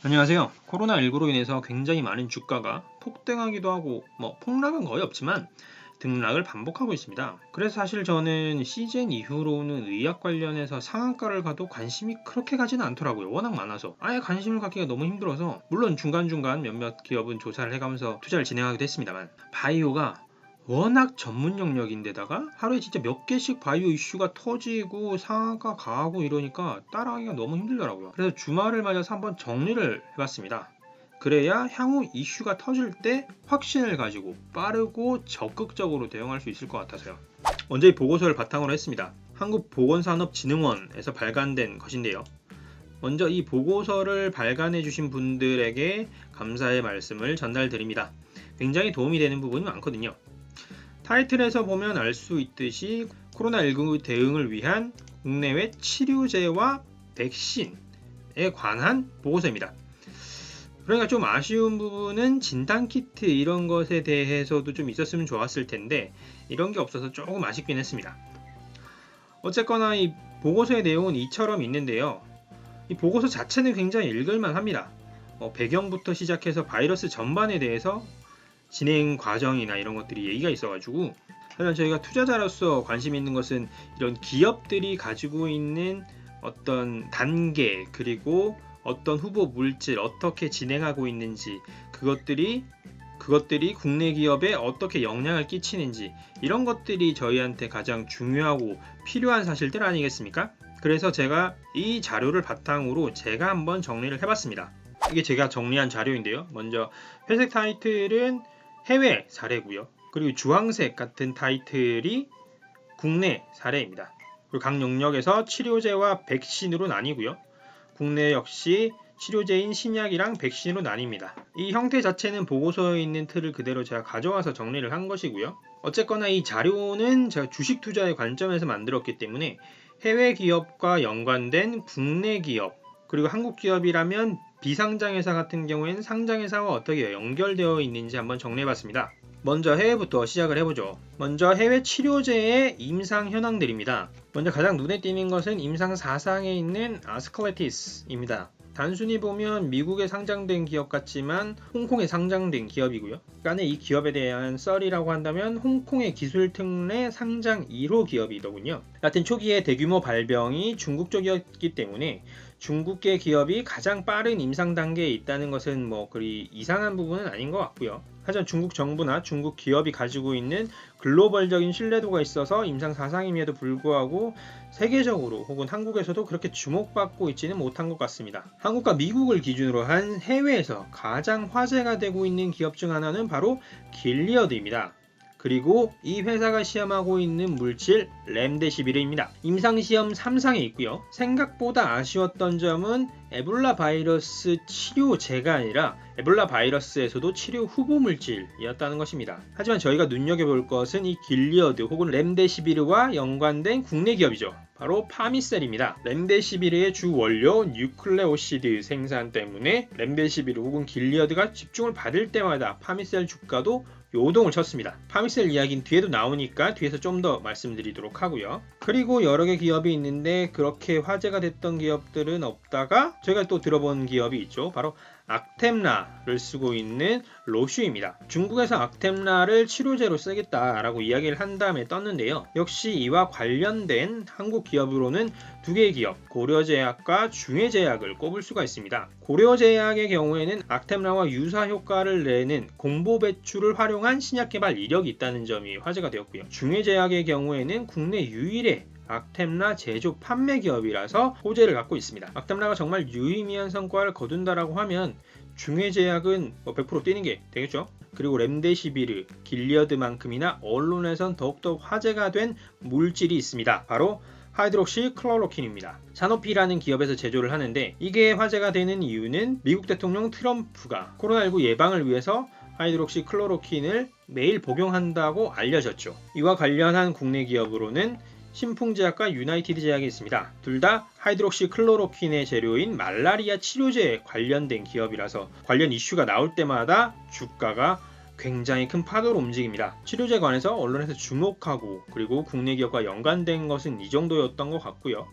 안녕하세요. 코로나19로 인해서 굉장히 많은 주가가 폭등하기도 하고 폭락은 거의 없지만 등락을 반복하고 있습니다. 그래서 사실 저는 시즌 이후로는 의학 관련해서 상한가를 가도 관심이 그렇게 가지는 않더라고요. 워낙 많아서 아예 관심을 갖기가 너무 힘들어서, 물론 중간중간 몇몇 기업은 조사를 해가면서 투자를 진행하기도 했습니다만, 바이오가 워낙 전문 영역인데다가 하루에 진짜 몇 개씩 바이오 이슈가 터지고 상한가 가고 이러니까 따라하기가 너무 힘들더라고요. 그래서 주말을 맞아서 한번 정리를 해봤습니다. 그래야 향후 이슈가 터질 때 확신을 가지고 빠르고 적극적으로 대응할 수 있을 것 같아서요. 먼저 이 보고서를 바탕으로 했습니다. 한국보건산업진흥원에서 발간된 것인데요. 먼저 이 보고서를 발간해 주신 분들에게 감사의 말씀을 전달드립니다. 굉장히 도움이 되는 부분이 많거든요. 타이틀에서 보면 알 수 있듯이 코로나19 대응을 위한 국내외 치료제와 백신에 관한 보고서입니다. 그러니까 좀 아쉬운 부분은 진단키트 이런 것에 대해서도 좀 있었으면 좋았을 텐데 이런 게 없어서 조금 아쉽긴 했습니다. 어쨌거나 이 보고서의 내용은 이처럼 있는데요. 이 보고서 자체는 굉장히 읽을만 합니다. 배경부터 시작해서 바이러스 전반에 대해서 진행 과정이나 이런 것들이 얘기가 있어가지고, 하지만 저희가 투자자로서 관심 있는 것은 이런 기업들이 가지고 있는 어떤 단계, 그리고 어떤 후보 물질 어떻게 진행하고 있는지, 그것들이 국내 기업에 어떻게 영향을 끼치는지, 이런 것들이 저희한테 가장 중요하고 필요한 사실들 아니겠습니까? 그래서 제가 이 자료를 바탕으로 제가 한번 정리를 해봤습니다. 이게 제가 정리한 자료인데요. 먼저 회색 타이틀은 해외 사례고요. 그리고 주황색 같은 타이틀이 국내 사례입니다. 그리고 각 영역에서 치료제와 백신으로 나뉘고요. 국내 역시 치료제인 신약이랑 백신으로 나뉩니다. 이 형태 자체는 보고서에 있는 틀을 그대로 제가 가져와서 정리를 한 것이고요. 어쨌거나 이 자료는 제가 주식 투자의 관점에서 만들었기 때문에 해외 기업과 연관된 국내 기업, 그리고 한국 기업이라면 비상장회사 같은 경우에는 상장회사와 어떻게 연결되어 있는지 한번 정리해봤습니다. 먼저 해외부터 시작을 해보죠. 먼저 해외 치료제의 임상 현황들입니다. 먼저 가장 눈에 띄는 것은 임상 4상에 있는 아스클레티스입니다. 단순히 보면 미국에 상장된 기업 같지만 홍콩에 상장된 기업이고요. 그러니까 이 기업에 대한 썰이라고 한다면 홍콩의 기술 특례 상장 1호 기업이더군요. 같은 초기에 대규모 발병이 중국 쪽이었기 때문에 중국계 기업이 가장 빠른 임상 단계에 있다는 것은 그리 이상한 부분은 아닌 것 같고요. 하지만 중국 정부나 중국 기업이 가지고 있는 글로벌적인 신뢰도가 있어서 임상 4상임에도 불구하고 세계적으로 혹은 한국에서도 그렇게 주목받고 있지는 못한 것 같습니다. 한국과 미국을 기준으로 한 해외에서 가장 화제가 되고 있는 기업 중 하나는 바로 길리어드입니다. 그리고 이 회사가 시험하고 있는 물질 렘데시비르입니다. 임상시험 3상에 있고요. 생각보다 아쉬웠던 점은 에볼라 바이러스 치료제가 아니라 에볼라 바이러스에서도 치료 후보 물질이었다는 것입니다. 하지만 저희가 눈여겨볼 것은 이 길리어드 혹은 렘데시비르와 연관된 국내 기업이죠. 바로 파미셀입니다. 렘데시비르의 주 원료 뉴클레오시드 생산 때문에 렘데시비르 혹은 길리어드가 집중을 받을 때마다 파미셀 주가도 요동을 쳤습니다. 파미셀 이야기는 뒤에도 나오니까 뒤에서 좀 더 말씀드리도록 하고요. 그리고 여러 개 기업이 있는데 그렇게 화제가 됐던 기업들은 없다가 저희가 또 들어본 기업이 있죠. 바로 악템라를 쓰고 있는 로슈입니다. 중국에서 악템라를 치료제로 쓰겠다라고 이야기를 한 다음에 떴는데요. 역시 이와 관련된 한국 기업으로는 두 개의 기업, 고려제약과 중해제약을 꼽을 수가 있습니다. 고려제약의 경우에는 악템라와 유사 효과를 내는 공보 배출을 활용한 신약 개발 이력이 있다는 점이 화제가 되었고요. 중해제약의 경우에는 국내 유일의 악템라 제조 판매 기업이라서 호재를 갖고 있습니다. 악템라가 정말 유의미한 성과를 거둔다라고 하면 중해제약은 100% 뛰는 게 되겠죠. 그리고 렘데시비르, 길리어드만큼이나 언론에선 더욱더 화제가 된 물질이 있습니다. 바로 하이드록시 클로로킨입니다. 사노피라는 기업에서 제조를 하는데 이게 화제가 되는 이유는 미국 대통령 트럼프가 코로나19 예방을 위해서 하이드록시 클로로킨을 매일 복용한다고 알려졌죠. 이와 관련한 국내 기업으로는 신풍제약과 유나이티드 제약이 있습니다. 둘 다 하이드록시 클로로킨의 재료인 말라리아 치료제에 관련된 기업이라서 관련 이슈가 나올 때마다 주가가 굉장히 큰 파도로 움직입니다. 치료제에 관해서 언론에서 주목하고 그리고 국내 기업과 연관된 것은 이 정도였던 것 같고요.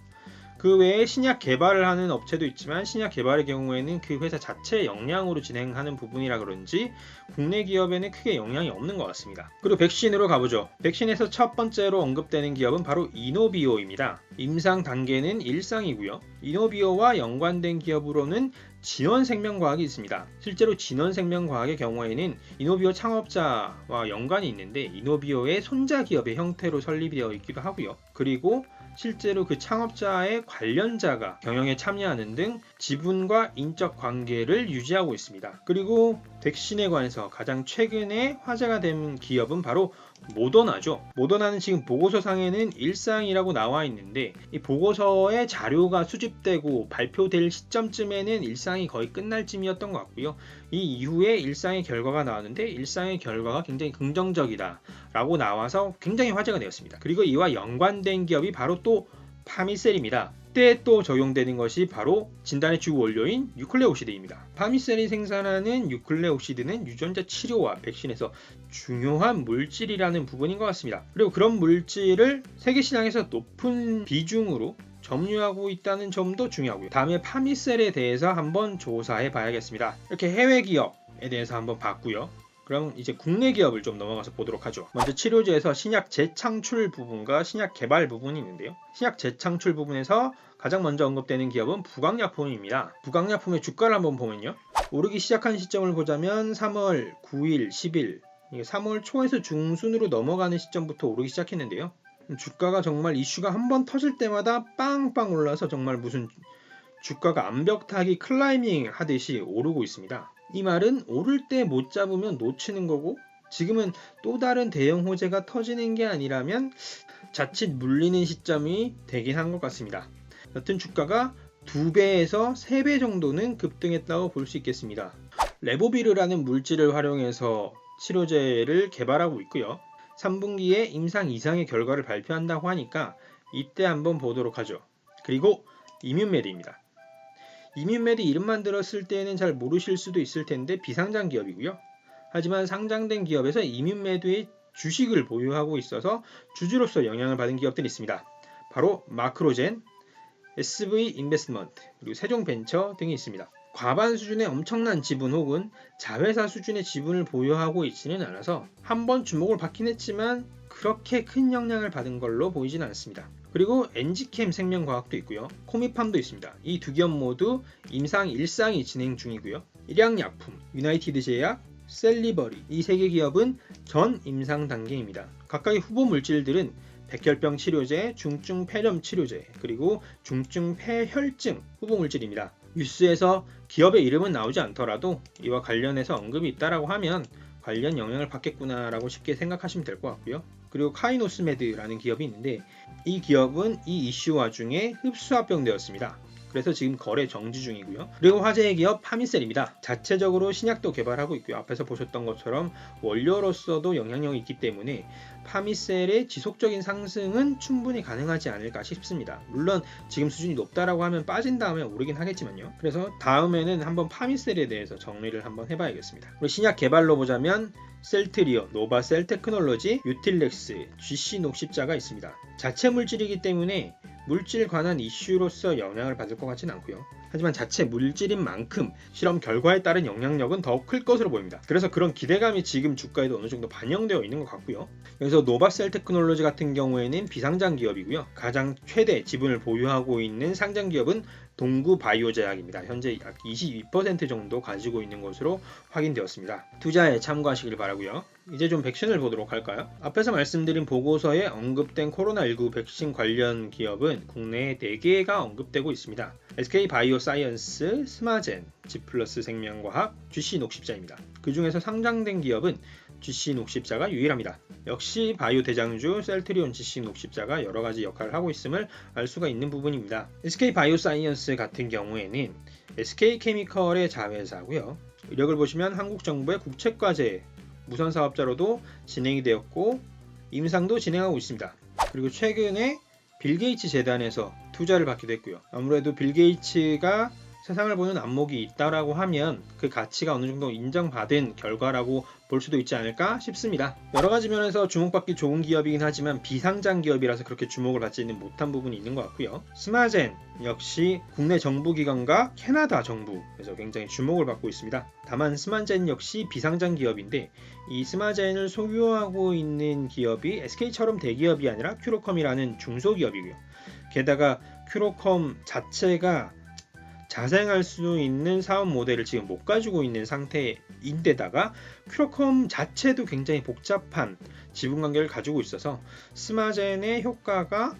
그 외에 신약 개발을 하는 업체도 있지만 신약 개발의 경우에는 그 회사 자체 역량으로 진행하는 부분이라 그런지 국내 기업에는 크게 영향이 없는 것 같습니다. 그리고 백신으로 가보죠. 백신에서 첫 번째로 언급되는 기업은 바로 이노비오입니다. 임상 단계는 1상이고요. 이노비오와 연관된 기업으로는 진원생명과학이 있습니다. 실제로 진원생명과학의 경우에는 이노비오 창업자와 연관이 있는데 이노비오의 손자 기업의 형태로 설립되어 있기도 하고요. 그리고 실제로 그 창업자의 관련자가 경영에 참여하는 등 지분과 인적 관계를 유지하고 있습니다. 그리고 백신에 관해서 가장 최근에 화제가 된 기업은 바로 모더나죠. 모더나는 지금 보고서상에는 1상이라고 나와 있는데 이 보고서의 자료가 수집되고 발표될 시점쯤에는 1상이 거의 끝날 쯤이었던 것 같고요. 이 이후에 1상의 결과가 나왔는데 1상의 결과가 굉장히 긍정적이다 라고 나와서 굉장히 화제가 되었습니다. 그리고 이와 연관된 기업이 바로 또 파미셀입니다. 이때 또 적용되는 것이 바로 진단의 주 원료인 뉴클레오시드입니다. 파미셀이 생산하는 뉴클레오시드는 유전자 치료와 백신에서 중요한 물질이라는 부분인 것 같습니다. 그리고 그런 물질을 세계 시장에서 높은 비중으로 점유하고 있다는 점도 중요하고요. 다음에 파미셀에 대해서 한번 조사해 봐야겠습니다. 이렇게 해외 기업에 대해서 한번 봤고요. 그럼 이제 국내 기업을 좀 넘어가서 보도록 하죠. 먼저 치료제에서 신약 재창출 부분과 신약 개발 부분이 있는데요. 신약 재창출 부분에서 가장 먼저 언급되는 기업은 부강약품입니다. 부강약품의 주가를 한번 보면요. 오르기 시작한 시점을 보자면 3월 9일, 10일, 3월 초에서 중순으로 넘어가는 시점부터 오르기 시작했는데요. 주가가 정말 이슈가 한번 터질 때마다 빵빵 올라서 정말 무슨 주가가 암벽타기 클라이밍 하듯이 오르고 있습니다. 이 말은 오를 때 못 잡으면 놓치는 거고 지금은 또 다른 대형 호재가 터지는 게 아니라면 자칫 물리는 시점이 되긴 한 것 같습니다. 여튼 주가가 2배에서 3배 정도는 급등했다고 볼 수 있겠습니다. 레보비르라는 물질을 활용해서 치료제를 개발하고 있고요. 3분기에 임상 이상의 결과를 발표한다고 하니까 이때 한번 보도록 하죠. 그리고 이뮨메드입니다. 이뮨메드 이름만 들었을 때는 잘 모르실 수도 있을 텐데 비상장 기업이고요. 하지만 상장된 기업에서 이뮨메드의 주식을 보유하고 있어서 주주로서 영향을 받은 기업들이 있습니다. 바로 마크로젠, SV 인베스트먼트, 그리고 세종벤처 등이 있습니다. 과반 수준의 엄청난 지분 혹은 자회사 수준의 지분을 보유하고 있지는 않아서 한번 주목을 받긴 했지만 그렇게 큰 영향을 받은 걸로 보이진 않습니다. 그리고 엔지캠 생명과학도 있고요. 코미팜도 있습니다. 이 두 기업 모두 임상 1상이 진행 중이고요. 일양약품, 유나이티드 제약, 셀리버리 이 세 개 기업은 전 임상 단계입니다. 각각의 후보 물질들은 백혈병 치료제, 중증 폐렴 치료제, 그리고 중증 폐혈증 후보 물질입니다. 뉴스에서 기업의 이름은 나오지 않더라도 이와 관련해서 언급이 있다라고 하면 관련 영향을 받겠구나라고 쉽게 생각하시면 될 것 같고요. 그리고 카이노스메드라는 기업이 있는데 이 기업은 이 이슈 와중에 흡수합병되었습니다. 그래서 지금 거래 정지 중이고요. 그리고 화제의 기업 파미셀입니다. 자체적으로 신약도 개발하고 있고요. 앞에서 보셨던 것처럼 원료로서도 영향력이 있기 때문에 파미셀의 지속적인 상승은 충분히 가능하지 않을까 싶습니다. 물론 지금 수준이 높다라고 하면 빠진 다음에 오르긴 하겠지만요. 그래서 다음에는 한번 파미셀에 대해서 정리를 한번 해봐야겠습니다. 그리고 신약 개발로 보자면 셀트리온, 노바셀 테크놀로지, 유틸렉스, GC 녹십자가 있습니다. 자체 물질이기 때문에 물질 관한 이슈로서 영향을 받을 것 같지는 않고요. 하지만 자체 물질인 만큼 실험 결과에 따른 영향력은 더 클 것으로 보입니다. 그래서 그런 기대감이 지금 주가에도 어느 정도 반영되어 있는 것 같고요. 여기서 노바셀 테크놀로지 같은 경우에는 비상장 기업이고요. 가장 최대 지분을 보유하고 있는 상장 기업은 동구바이오제약입니다. 현재 약 22% 정도 가지고 있는 것으로 확인되었습니다. 투자에 참고하시길 바라고요. 이제 좀 백신을 보도록 할까요? 앞에서 말씀드린 보고서에 언급된 코로나19 백신 관련 기업은 국내에 4개가 언급되고 있습니다. SK바이오사이언스, 스마젠, 지플러스 생명과학, GC 녹십자입니다. 그 중에서 상장된 기업은 GC 녹십자가 유일합니다. 역시 바이오 대장주 셀트리온 GC 녹십자가 여러가지 역할을 하고 있음을 알 수가 있는 부분입니다. SK바이오사이언스 같은 경우에는 SK케미컬의 자회사고요. 이력을 보시면 한국 정부의 국책과제 무선 사업자로도 진행이 되었고 임상도 진행하고 있습니다. 그리고 최근에 빌 게이츠 재단에서 투자를 받기도 했고요. 아무래도 빌 게이츠가 세상을 보는 안목이 있다라고 하면 그 가치가 어느 정도 인정받은 결과라고 볼 수도 있지 않을까 싶습니다. 여러 가지 면에서 주목받기 좋은 기업이긴 하지만 비상장 기업이라서 그렇게 주목을 받지는 못한 부분이 있는 것 같고요. 스마젠 역시 국내 정부기관과 캐나다 정부에서 굉장히 주목을 받고 있습니다. 다만 스마젠 역시 비상장 기업인데 이 스마젠을 소유하고 있는 기업이 SK처럼 대기업이 아니라 큐로컴이라는 중소기업이고요. 게다가 큐로컴 자체가 자생할 수 있는 사업 모델을 지금 못 가지고 있는 상태인데다가 큐로컴 자체도 굉장히 복잡한 지분관계를 가지고 있어서 스마젠의 효과가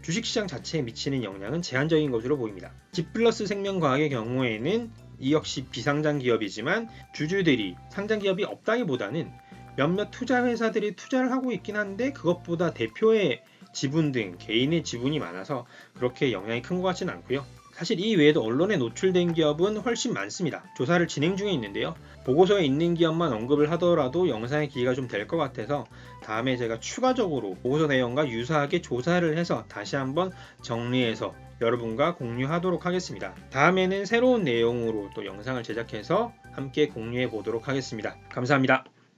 주식시장 자체에 미치는 영향은 제한적인 것으로 보입니다. 지플러스 생명과학의 경우에는 이 역시 비상장 기업이지만 주주들이 상장 기업이 없다기보다는 몇몇 투자 회사들이 투자를 하고 있긴 한데 그것보다 대표의 지분 등 개인의 지분이 많아서 그렇게 영향이 큰 것 같지는 않고요. 사실 이 외에도 언론에 노출된 기업은 훨씬 많습니다. 조사를 진행 중에 있는데요. 보고서에 있는 기업만 언급을 하더라도 영상의 길이가 좀 될 것 같아서 다음에 제가 추가적으로 보고서 내용과 유사하게 조사를 해서 다시 한번 정리해서 여러분과 공유하도록 하겠습니다. 다음에는 새로운 내용으로 또 영상을 제작해서 함께 공유해 보도록 하겠습니다. 감사합니다.